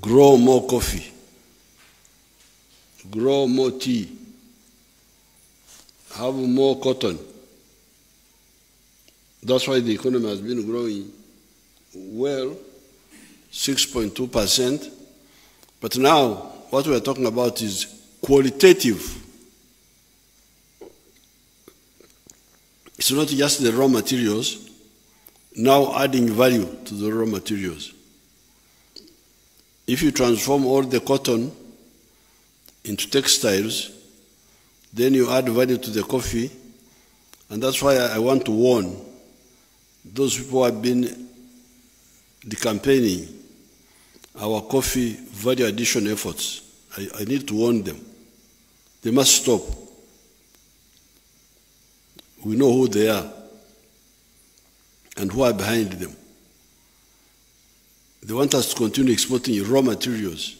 grow more coffee, grow more tea, have more cotton. That's why the economy has been growing well, 6.2%. But now, what we are talking about is qualitative. It's not just the raw materials, now adding value to the raw materials. If you transform all the cotton into textiles, then you add value to the coffee, and that's why I want to warn those people who have been campaigning our coffee value addition efforts. I need to warn them. They must stop. We know who they are and who are behind them. They want us to continue exporting raw materials.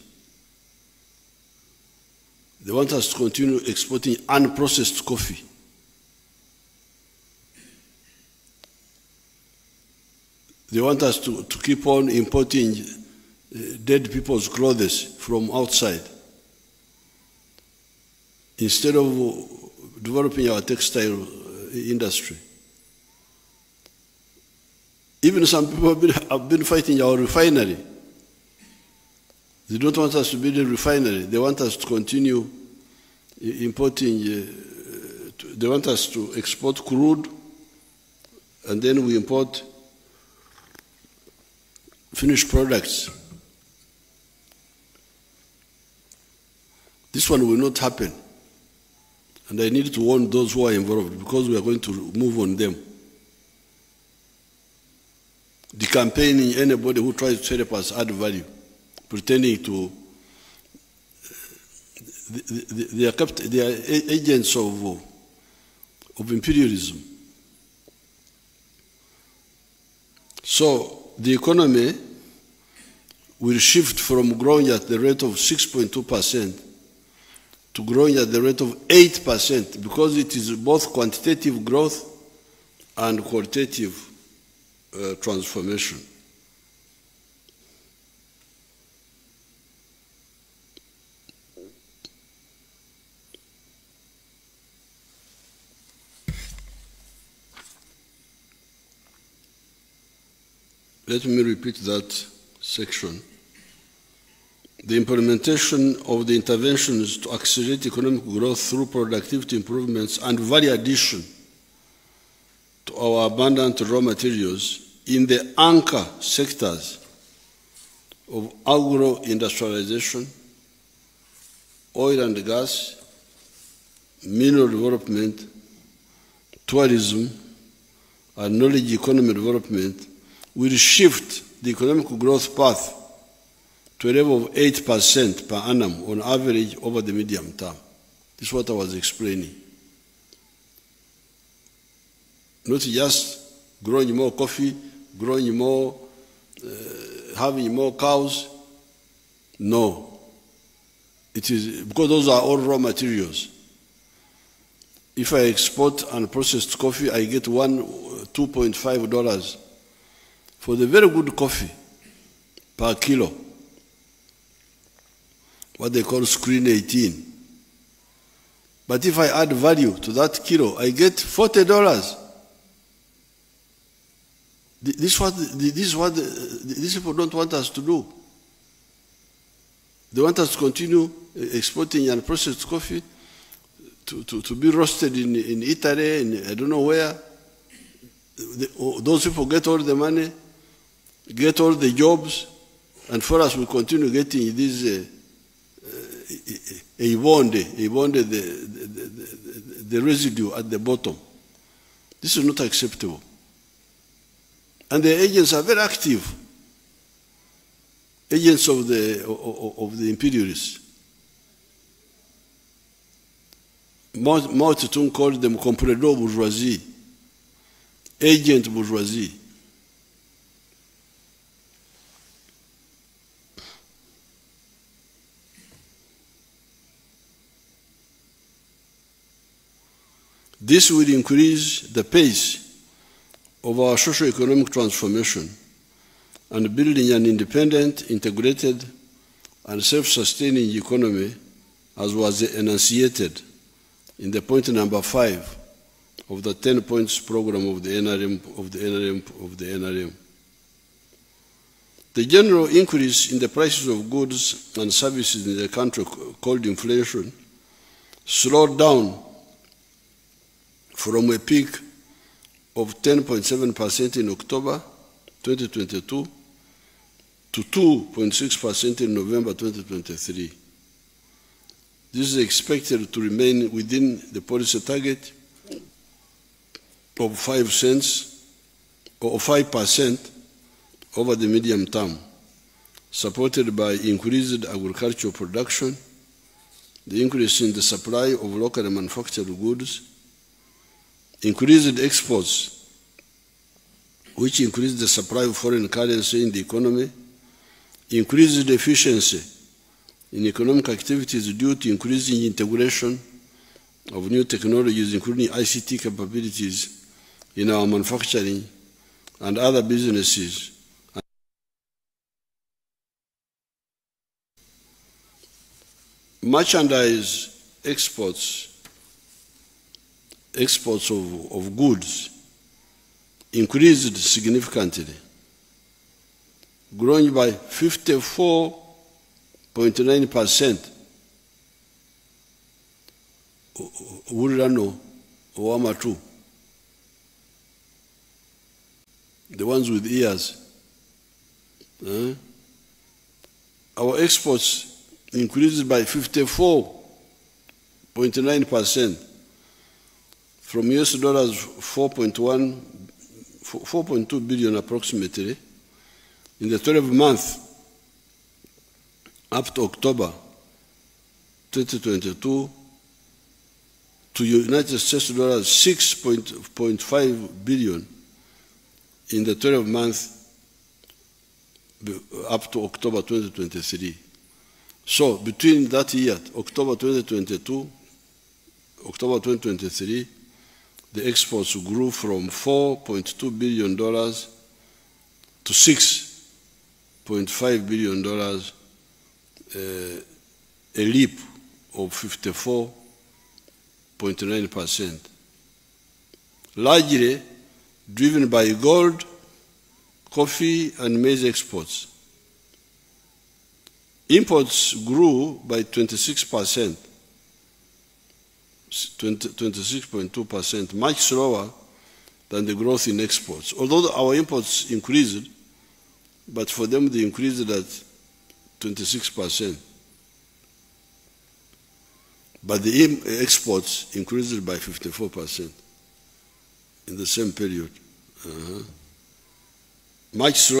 They want us to continue exporting unprocessed coffee. They want us to keep on importing dead people's clothes from outside instead of developing our textile industry. Even some people have been fighting our refinery. They don't want us to build a refinery. They want us to continue importing, they want us to export crude, and then we import finished products. This one will not happen. And I need to warn those who are involved, because we are going to move on them. Decampaigning anybody who tries to help us add value, pretending to they are agents of imperialism. So the economy will shift from growing at the rate of 6.2% to growing at the rate of 8%, because it is both quantitative growth and qualitative transformation. Let me repeat that section. The implementation of the interventions to accelerate economic growth through productivity improvements and value addition to our abundant raw materials in the anchor sectors of agro-industrialization, oil and gas, mineral development, tourism, and knowledge economy development will shift the economic growth path to a level of 8% per annum on average over the medium term. This is what I was explaining. Not just growing more coffee, growing more, having more cows. No. It is because those are all raw materials. If I export unprocessed coffee, I get $2.5 for the very good coffee per kilo, what they call screen 18. But if I add value to that kilo, I get $40. This is what these people don't want us to do. They want us to continue exporting unprocessed coffee to be roasted in Italy, in I don't know where. Those people get all the money, get all the jobs, and for us we continue getting these the residue at the bottom. This is not acceptable. And the agents are very active, agents of the imperialists. Mao Zedong called them comprador bourgeoisie, agent bourgeoisie. This will increase the pace of our socio-economic transformation and building an independent, integrated, and self-sustaining economy, as was enunciated in the point number 5 of the 10 points program of the NRM. The general increase in the prices of goods and services in the country, called inflation, slowed down from a peak of 10.7% in October 2022 to 2.6% in November 2023. This is expected to remain within the policy target of 5% over the medium term, supported by increased agricultural production, the increase in the supply of locally manufactured goods, increased exports, which increased the supply of foreign currency in the economy, increased efficiency in economic activities due to increasing integration of new technologies, including ICT capabilities in our manufacturing and other businesses. Merchandise exports of goods increased significantly, growing by 54.9%. The ones with ears. Our exports increased by 54.9% from US dollars 4.2 billion approximately in the 12 months up to October 2022 to United States dollars 6.5 billion in the 12 months up to October 2023. So between that year, October 2022, October 2023, the exports grew from $4.2 billion to $6.5 billion, a leap of 54.9%, largely driven by gold, coffee, and maize exports. Imports grew by 26%, 26.2%, much slower than the growth in exports. Although our imports increased, but for them they increased at 26%. But the exports increased by 54% in the same period. Much slower.